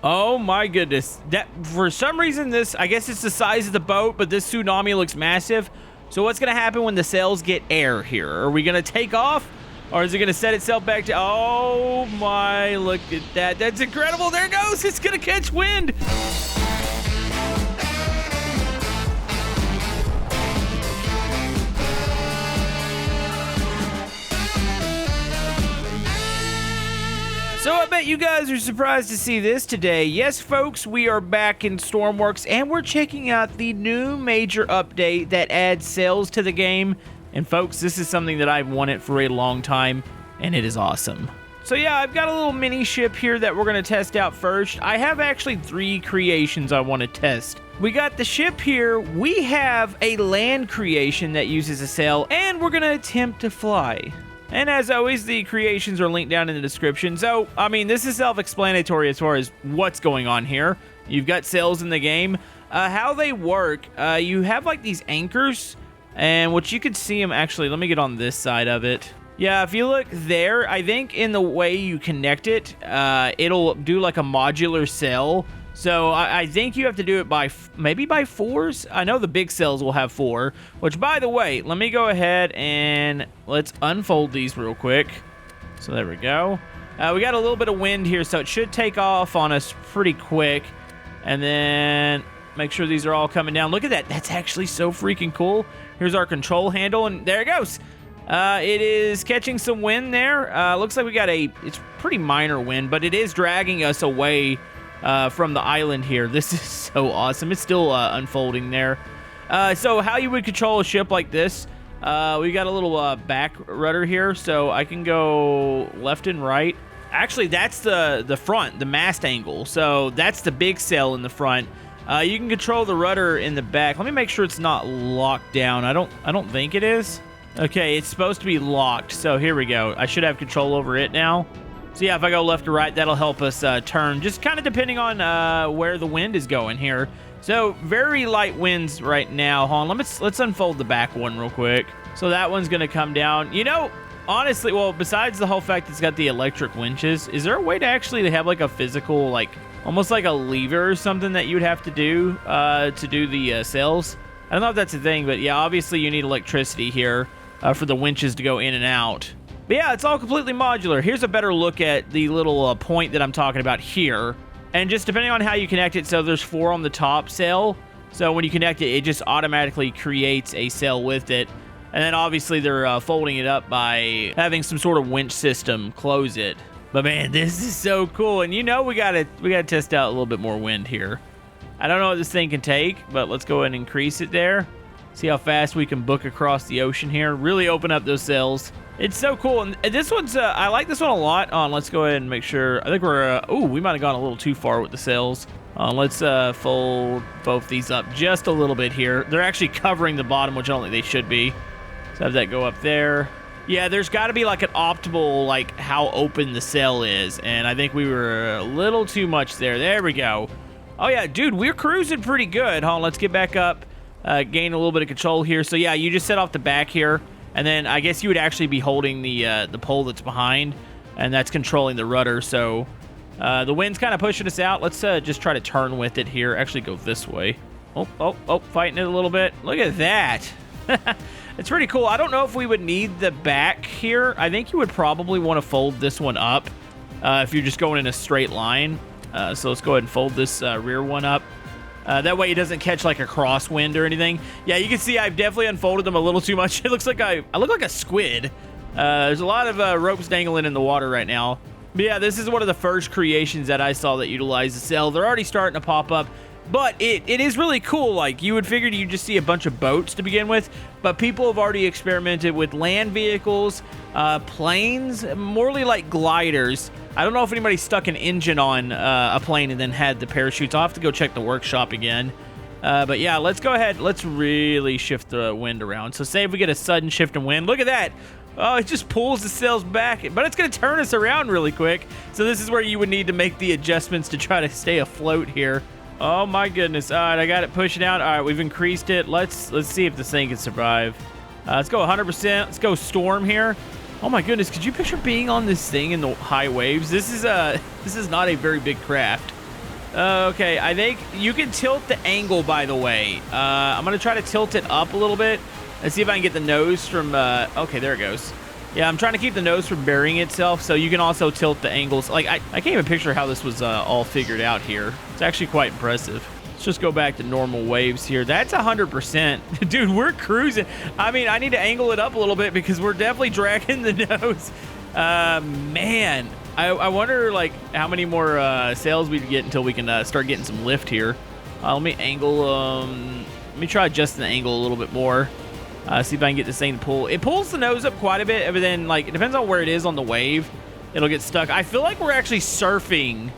Oh my goodness. That for some reason this, I guess it's the size of the boat, but this tsunami looks massive. So what's going to happen when the sails get air here? Are we going to take off? Or is it going to set itself back to... Oh my, look at that. That's incredible. There it goes. It's going to catch wind. So I bet you guys are surprised to see this today. Yes, folks, we are back in Stormworks, and we're checking out the new major update that adds sails to the game. And folks, this is something that I've wanted for a long time, and it is awesome. So yeah, I've got a little mini ship here that we're going to test out first. I have actually 3 creations I want to test. We got the ship here, we have a land creation that uses a sail, and we're going to attempt to fly. And as always, the creations are linked down in the description. So, I mean, this is self-explanatory as far as what's going on here. You've got sails in the game. How they work, you have like these anchors, and what you can see them actually, let me get on this side of it. Yeah, if you look there, I think in the way you connect it, it'll do like a modular sail. So I think you have to do it by, maybe by 4s? I know the big sails will have 4, which by the way, let me go ahead and let's unfold these real quick. So there we go. We got a little bit of wind here, so it should take off on us pretty quick. And then make sure these are all coming down. Look at that. That's actually so freaking cool. Here's our control handle, and there it goes. It is catching some wind there. Looks like we got it's pretty minor wind, but it is dragging us away from the island here. This is so awesome. It's still unfolding there. So how you would control a ship like this, we got a little back rudder here, so I can go left and right. Actually, that's the front, the mast angle. So that's the big sail in the front. You can control the rudder in the back. Let me make sure it's not locked down. I don't think it is. Okay, it's supposed to be locked. So here we go. I should have control over it now. So yeah, if I go left or right, that'll help us turn, just kind of depending on where the wind is going here. So very light winds right now. Hold on, let's unfold the back one real quick. So that one's gonna come down. You know, honestly, well, besides the whole fact that it's got the electric winches, is there a way to actually have like a physical, like almost like a lever or something that you would have to do the sails? I don't know if that's a thing, but yeah, obviously you need electricity here for the winches to go in and out. But yeah, it's all completely modular. Here's a better look at the little point that I'm talking about here. And just depending on how you connect it, so there's 4 on the top sail. So when you connect it, it just automatically creates a sail with it. And then obviously they're folding it up by having some sort of winch system close it. But man, this is so cool. And you know we gotta test out a little bit more wind here. I don't know what this thing can take, but let's go ahead and increase it there. See how fast we can book across the ocean here. Really open up those sails. It's so cool. And this one's, I like this one a lot. Let's go ahead and make sure. I think we're, we might have gone a little too far with the sails. Let's fold both these up just a little bit here. They're actually covering the bottom, which I don't think they should be. So have that go up there. Yeah, there's got to be like an optimal, like how open the sail is. And I think we were a little too much there. There we go. Oh yeah, dude, we're cruising pretty good. Hold on, let's get back up. Gain a little bit of control here. So yeah, you just set off the back here. And then I guess you would actually be holding the pole that's behind, and that's controlling the rudder. So the wind's kind of pushing us out. Let's just try to turn with it here. Actually go this way. Oh, fighting it a little bit. Look at that. It's pretty cool. I don't know if we would need the back here. I think you would probably want to fold this one up if you're just going in a straight line. So let's go ahead and fold this rear one up. That way it doesn't catch like a crosswind or anything. Yeah, you can see I've definitely unfolded them a little too much. It looks like I look like a squid. There's a lot of ropes dangling in the water right now. But yeah, this is one of the first creations that I saw that utilized the sail. They're already starting to pop up. But it is really cool. Like, you would figure you'd just see a bunch of boats to begin with, but people have already experimented with land vehicles, planes, morely like gliders. I don't know if anybody stuck an engine on a plane and then had the parachutes. I'll have to go check the workshop again. But yeah, let's go ahead. Let's really shift the wind around. So say if we get a sudden shift in wind, look at that. Oh, it just pulls the sails back, but it's going to turn us around really quick. So this is where you would need to make the adjustments to try to stay afloat here. Oh my goodness. All right, I got it pushing out. All right, we've increased it. Let's see if this thing can survive. Let's go 100%. Let's go storm here. Oh my goodness, could you picture being on this thing in the high waves? This is not a very big craft. Okay, I think you can tilt the angle, by the way. I'm going to try to tilt it up a little bit. Let's see if I can get the nose from... okay, there it goes. Yeah, I'm trying to keep the nose from burying itself, so you can also tilt the angles. Like, I can't even picture how this was all figured out here. It's actually quite impressive. Let's just go back to normal waves here. That's 100%. Dude, we're cruising. I mean, I need to angle it up a little bit because we're definitely dragging the nose. Man, I wonder, like, how many more sails we get until we can start getting some lift here. Let me angle... let me try adjusting the angle a little bit more. See if I can get this thing to pull. It pulls the nose up quite a bit, but then, like, it depends on where it is on the wave. It'll get stuck. I feel like we're actually surfing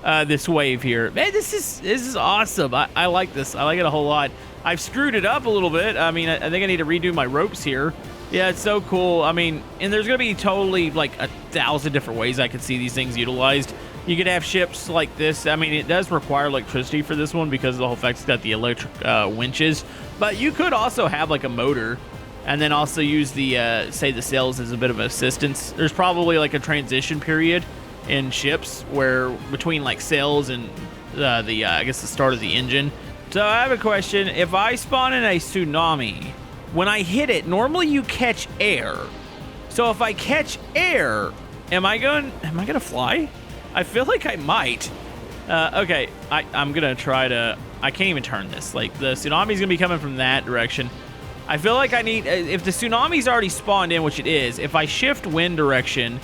this wave here. Man, this is awesome. I like this. I like it a whole lot. I've screwed it up a little bit. I mean, I think I need to redo my ropes here. Yeah, it's so cool. I mean, and there's going to be totally, like, 1,000 different ways I could see these things utilized. You could have ships like this. I mean, it does require electricity for this one because of the whole fact it's got the electric winches. But you could also have, like, a motor and then also use the, say, the sails as a bit of assistance. There's probably, like, a transition period in ships where between, like, sails and I guess the start of the engine. So I have a question. If I spawn in a tsunami, when I hit it, normally you catch air. So if I catch air, am I gonna fly? I feel like I might. Okay, I'm gonna try to... I can't even turn this. Like, the tsunami's gonna be coming from that direction. I feel like I need... if the tsunami's already spawned in, which it is, if I shift wind direction,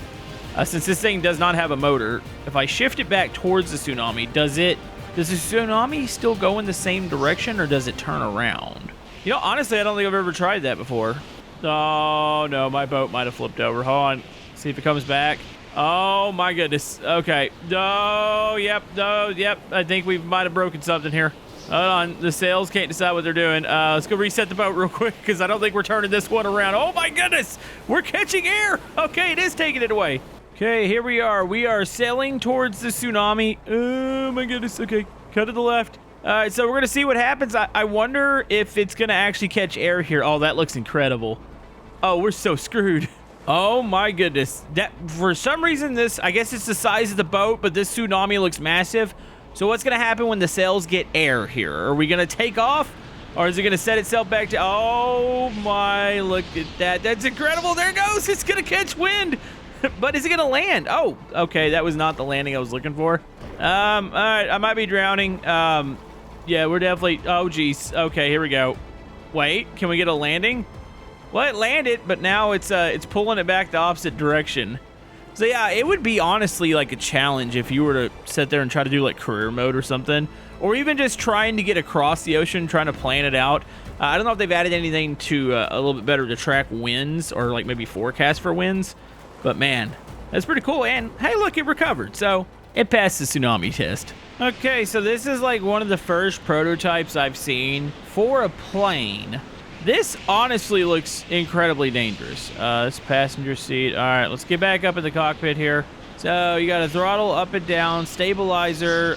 since this thing does not have a motor, if I shift it back towards the tsunami, does the tsunami still go in the same direction, or does it turn around? You know, honestly, I don't think I've ever tried that before. Oh, no, my boat might have flipped over. Hold on. See if it comes back. Oh, my goodness. Okay. Oh, yep. Oh, yep. I think we might have broken something here. Hold on. The sails can't decide what they're doing. Let's go reset the boat real quick because I don't think we're turning this one around. Oh, my goodness. We're catching air. Okay, it is taking it away. Okay, here we are. We are sailing towards the tsunami. Oh, my goodness. Okay, cut to the left. All right, so we're going to see what happens. I wonder if it's going to actually catch air here. Oh, that looks incredible. Oh, we're so screwed. Oh my goodness. That, for some reason, I guess it's the size of the boat, but this tsunami looks massive. So what's going to happen when the sails get air here? Are we going to take off, or is it going to set itself back to... Oh my, look at that. That's incredible. There it goes. It's going to catch wind. But is it going to land? Oh, okay. That was not the landing I was looking for. All right. I might be drowning. Yeah, we're definitely... Oh, geez. Okay, here we go. Wait, can we get a landing? Well, it landed, but now it's pulling it back the opposite direction. So yeah, it would be honestly like a challenge if you were to sit there and try to do like career mode or something, or even just trying to get across the ocean, trying to plan it out. I don't know if they've added anything to a little bit better to track winds or like maybe forecast for winds, but man, that's pretty cool. And hey, look, it recovered, so it passed the tsunami test. Okay, so this is like one of the first prototypes I've seen for a plane. This honestly looks incredibly dangerous. This passenger seat. All right, let's get back up in the cockpit here. So you got a throttle up and down, stabilizer,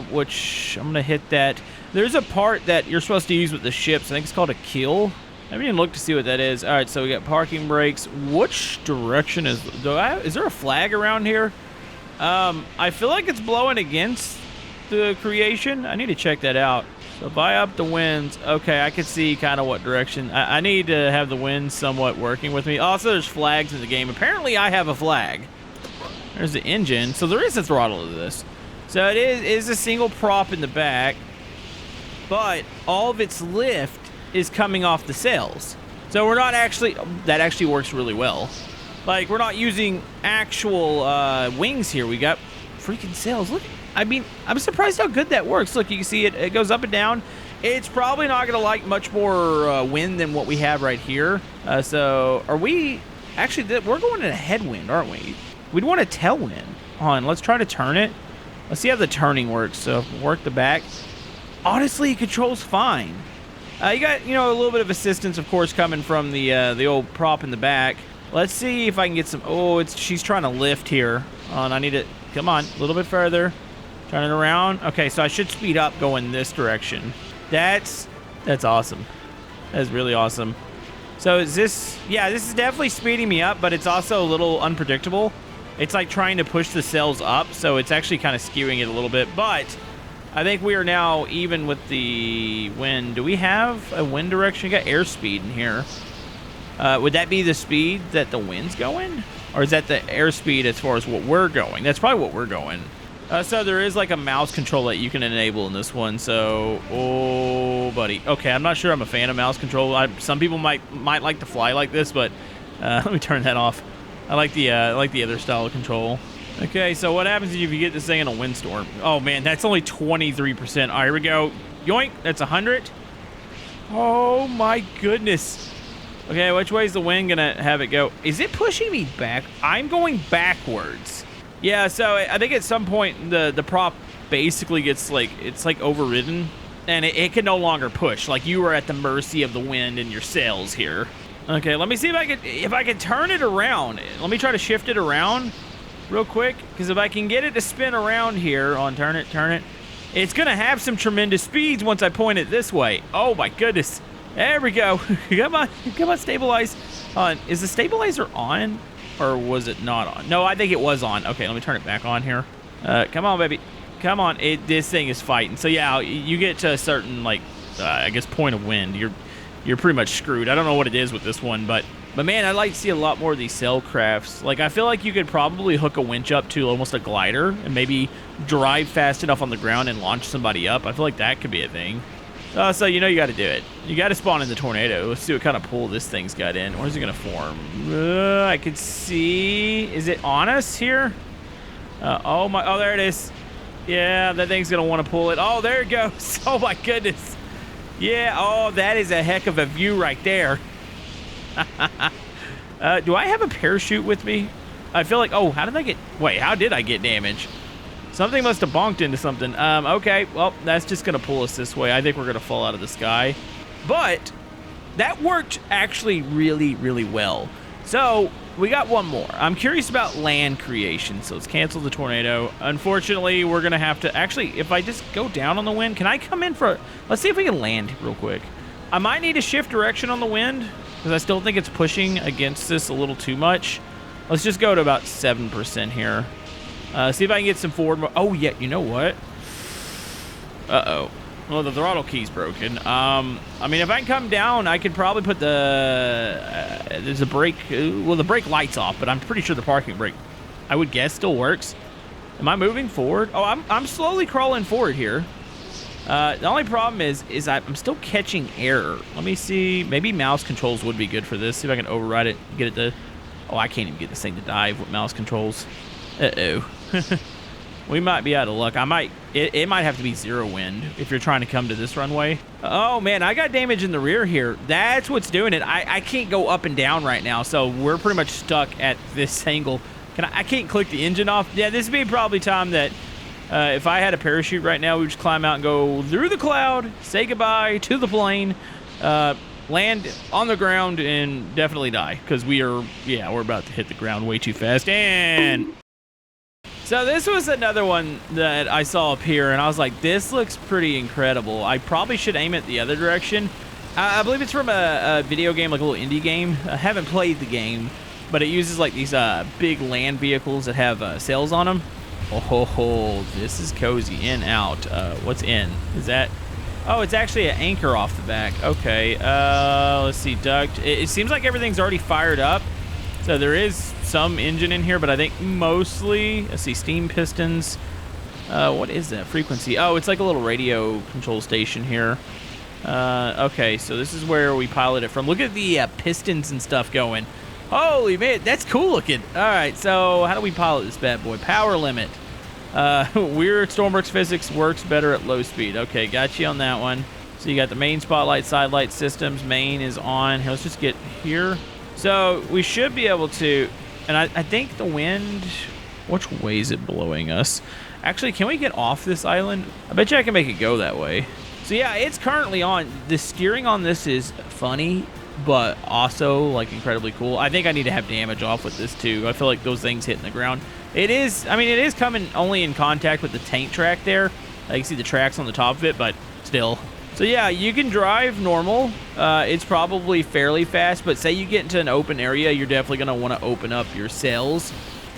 which I'm gonna hit that. There's a part that you're supposed to use with the ships. I think it's called a keel. I haven't even looked to see what that is. All right, so we got parking brakes. Which direction is there a flag around here? I feel like it's blowing against the creation. I need to check that out. So if I up the winds, okay, I can see kind of what direction. I need to have the wind somewhat working with me. Also, there's flags in the game. Apparently, I have a flag. There's the engine. So there is a throttle to this. So it is a single prop in the back, but all of its lift is coming off the sails. So we're not actually, that actually works really well. Like, we're not using actual wings here. We got freaking sails. Look, I mean, I'm surprised how good that works. Look, you can see it goes up and down. It's probably not going to like much more wind than what we have right here. So are we, actually, we're going in a headwind, aren't we? We'd want a tailwind. Hold on, let's try to turn it. Let's see how the turning works. So work the back. Honestly, it controls fine. You got, you know, a little bit of assistance, of course, coming from the old prop in the back. Let's see if I can get some, oh, she's trying to lift here. And I need to, come on, a little bit further. Turn it around. Okay, so I should speed up going this direction. That's awesome. That's really awesome. So is this, yeah, this is definitely speeding me up, but it's also a little unpredictable. It's like trying to push the sails up, so it's actually kind of skewing it a little bit, but I think we are now even with the wind. Do we have a wind direction? We got airspeed in here. Would that be the speed that the wind's going? Or is that the airspeed as far as what we're going? That's probably what we're going. So there is like a mouse control that you can enable in this one. So, oh, buddy. Okay, I'm not sure I'm a fan of mouse control. Some people might like to fly like this, but let me turn that off. I like the other style of control. Okay, so what happens if you get this thing in a windstorm? Oh man, that's only 23%. All right, here we go. Yoink, that's 100. Oh my goodness. Okay, which way is the wind gonna have it go? Is it pushing me back? I'm going backwards. Yeah, so I think at some point the prop basically gets like, it's like overridden and it can no longer push. Like you are at the mercy of the wind and your sails here. Okay, let me see if I can turn it around. Let me try to shift it around real quick, because if I can get it to spin around here on turn it, it's gonna have some tremendous speeds once I point it this way. Oh my goodness. There we go. Come on, stabilize. Is the stabilizer on? Or was it not on? No, I think it was on. Okay, let me turn it back on here. Come on, baby. Come on. This thing is fighting. So yeah, you get to a certain, like, I guess point of wind. You're pretty much screwed. I don't know what it is with this one, but man, I'd like to see a lot more of these sail crafts. Like, I feel like you could probably hook a winch up to almost a glider and maybe drive fast enough on the ground and launch somebody up. I feel like that could be a thing. So you know you got to do it. You got to spawn in the tornado. Let's see what kind of pull this thing's got in. Where's it going to form? I could see. Is it on us here? Oh, there it is. Yeah, that thing's going to want to pull it. Oh, there it goes. Oh, my goodness. Yeah, oh, that is a heck of a view right there. Do I have a parachute with me? I feel like, oh, how did I get damage? Something must have bonked into something. Okay, well, that's just going to pull us this way. I think we're going to fall out of the sky. But that worked actually really, really well. So we got one more. I'm curious about land creation. So let's cancel the tornado. Unfortunately, we're going to have to... Actually, if I just go down on the wind, can I come in for... Let's see if we can land real quick. I might need to shift direction on the wind, because I still think it's pushing against this a little too much. Let's just go to about 7% here. See if I can get some forward. Oh, yeah, you know what? Uh-oh. Well, the throttle key's broken. I mean, if I can come down, I could probably put there's a brake. Well, the brake light's off, but I'm pretty sure the parking brake, I would guess, still works. Am I moving forward? Oh, I'm slowly crawling forward here. The only problem is I'm still catching error. Let me see. Maybe mouse controls would be good for this. See if I can override it, get it to... Oh, I can't even get this thing to dive with mouse controls. Uh-oh. We might be out of luck. It might have to be zero wind if you're trying to come to this runway. Oh, man, I got damage in the rear here. That's what's doing it. I can't go up and down right now, so we're pretty much stuck at this angle. I can't click the engine off. Yeah, this would be probably time that... if I had a parachute right now, we would just climb out and go through the cloud, say goodbye to the plane, land on the ground, and definitely die. Because we're about to hit the ground way too fast. And so this was another one that I saw up here, and I was like, this looks pretty incredible. I probably should aim it the other direction. I believe it's from a video game, like a little indie game. I haven't played the game, but it uses like these big land vehicles that have sails on them. Oh, this is cozy. In, out. What's in? Is that... Oh, it's actually an anchor off the back. Okay, let's see. Duct. It seems like everything's already fired up. So there is some engine in here, but I think mostly... Let's see. Steam pistons. What is that? Frequency. Oh, it's like a little radio control station here. Okay, so this is where we pilot it from. Look at the pistons and stuff going. Holy man, that's cool looking. All right, so how do we pilot this bad boy? Power limit. Weird Stormworks physics works better at low speed. Okay, got you on that one. So you got the main spotlight, side light systems. Main is on. Let's just get here. So we should be able to, and I think the wind, which way is it blowing us? Actually, can we get off this island? I bet you I can make it go that way. So yeah, it's currently on. The steering on this is funny, but also like incredibly cool. I think I need to have damage off with this too. I feel like those things hitting the ground. It is coming only in contact with the tank track there. You can see the tracks on the top of it, but still. So yeah, you can drive normal. It's probably fairly fast, but say you get into an open area, you're definitely gonna want to open up your sails.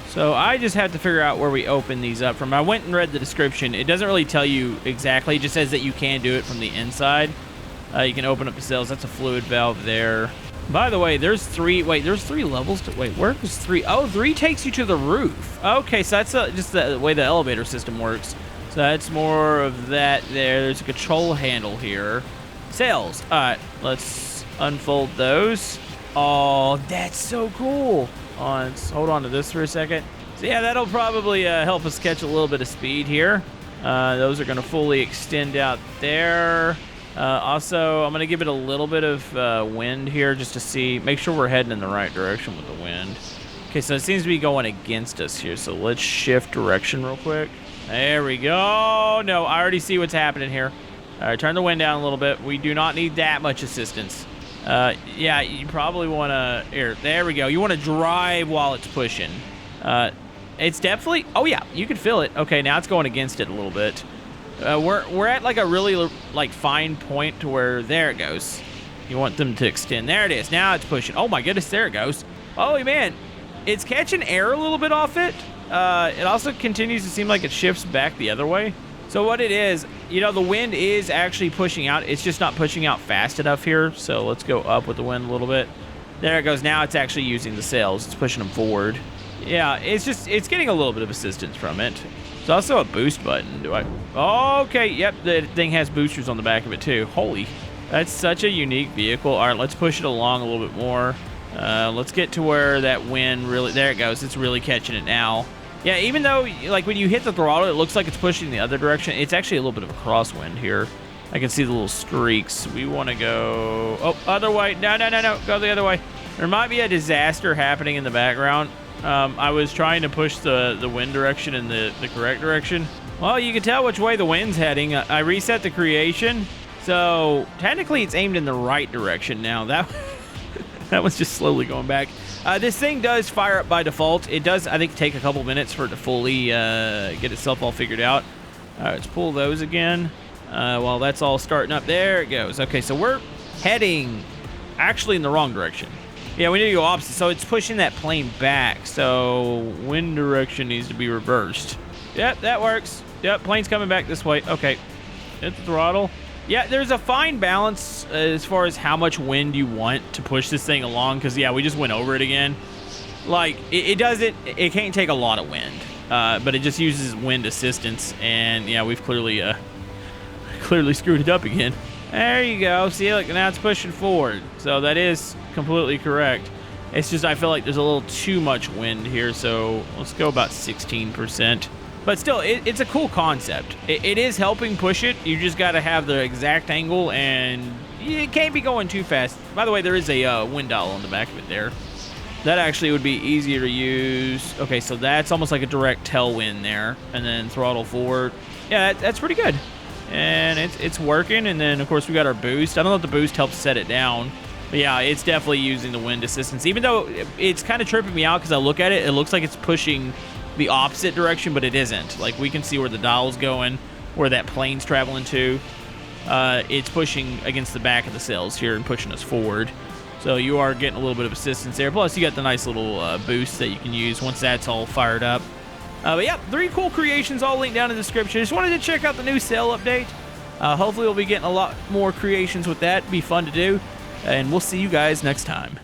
So I just have to figure out where we open these up from. I went and read the description. It doesn't really tell you exactly. It just says that you can do it from the inside. You can open up the sails. That's a fluid valve there. By the way, there's three levels to, wait, where was 3? Oh, 3 takes you to the roof. Okay, so that's just the way the elevator system works. So that's more of that there. There's a control handle here. Sails. All right, let's unfold those. Oh, that's so cool. Let's hold on to this for a second. So yeah, that'll probably help us catch a little bit of speed here. Those are going to fully extend out there. Also, I'm going to give it a little bit of wind here just to make sure we're heading in the right direction with the wind. Okay, so it seems to be going against us here, so let's shift direction real quick. There we go. No, I already see what's happening here. All right, turn the wind down a little bit. We do not need that much assistance. Yeah, you probably want to... Here, there we go. You want to drive while it's pushing. It's definitely... Oh, yeah, you can feel it. Okay, now it's going against it a little bit. We're at, like, a really, like, fine point to where... There it goes. You want them to extend. There it is. Now it's pushing. Oh, my goodness, there it goes. Holy man. It's catching air a little bit off it. It also continues to seem like it shifts back the other way. So what it is, you know, the wind is actually pushing out. It's just not pushing out fast enough here. So let's go up with the wind a little bit. There it goes. Now it's actually using the sails. It's pushing them forward. Yeah, it's getting a little bit of assistance from it. There's also a boost button. Okay, yep, the thing has boosters on the back of it too. Holy, that's such a unique vehicle. All right, let's push it along a little bit more. Let's get to where that wind really... There it goes. It's really catching it now. Yeah, even though, like, when you hit the throttle, it looks like it's pushing the other direction. It's actually a little bit of a crosswind here. I can see the little streaks. We want to go... Oh, other way. No. Go the other way. There might be a disaster happening in the background. I was trying to push the wind direction in the correct direction. Well, you can tell which way the wind's heading. I reset the creation. So, technically, it's aimed in the right direction now. That was just slowly going back. This thing does fire up by default. It does, I think, take a couple minutes for it to fully get itself all figured out. All right, let's pull those again. While that's all starting up, there it goes. Okay, so we're heading actually in the wrong direction. Yeah, we need to go opposite. So it's pushing that plane back. So wind direction needs to be reversed. Yep, that works. Yep, plane's coming back this way. Okay, hit the throttle. Yeah, there's a fine balance as far as how much wind you want to push this thing along, because, yeah, we just went over it again. Like, it can't take a lot of wind, but it just uses wind assistance, and, yeah, we've clearly screwed it up again. There you go. See, look, now it's pushing forward, so that is completely correct. It's just I feel like there's a little too much wind here, so let's go about 16%. But still, it's a cool concept. It is helping push it. You just got to have the exact angle, and it can't be going too fast. By the way, there is a wind dial on the back of it there. That actually would be easier to use. Okay, so that's almost like a direct tailwind there. And then throttle forward. Yeah, that's pretty good. And it's working. And then, of course, we got our boost. I don't know if the boost helps set it down. But yeah, it's definitely using the wind assistance. Even though it's kind of tripping me out because I look at it, it looks like it's pushing the opposite direction, but it isn't. Like, we can see where the dial's going, where that plane's traveling to. It's pushing against the back of the sails here and pushing us forward. So you are getting a little bit of assistance there. Plus, you got the nice little boost that you can use once that's all fired up. But yeah, 3 cool creations, all linked down in the description. Just wanted to check out the new sail update. Hopefully we'll be getting a lot more creations with that. Be fun to do. And we'll see you guys next time.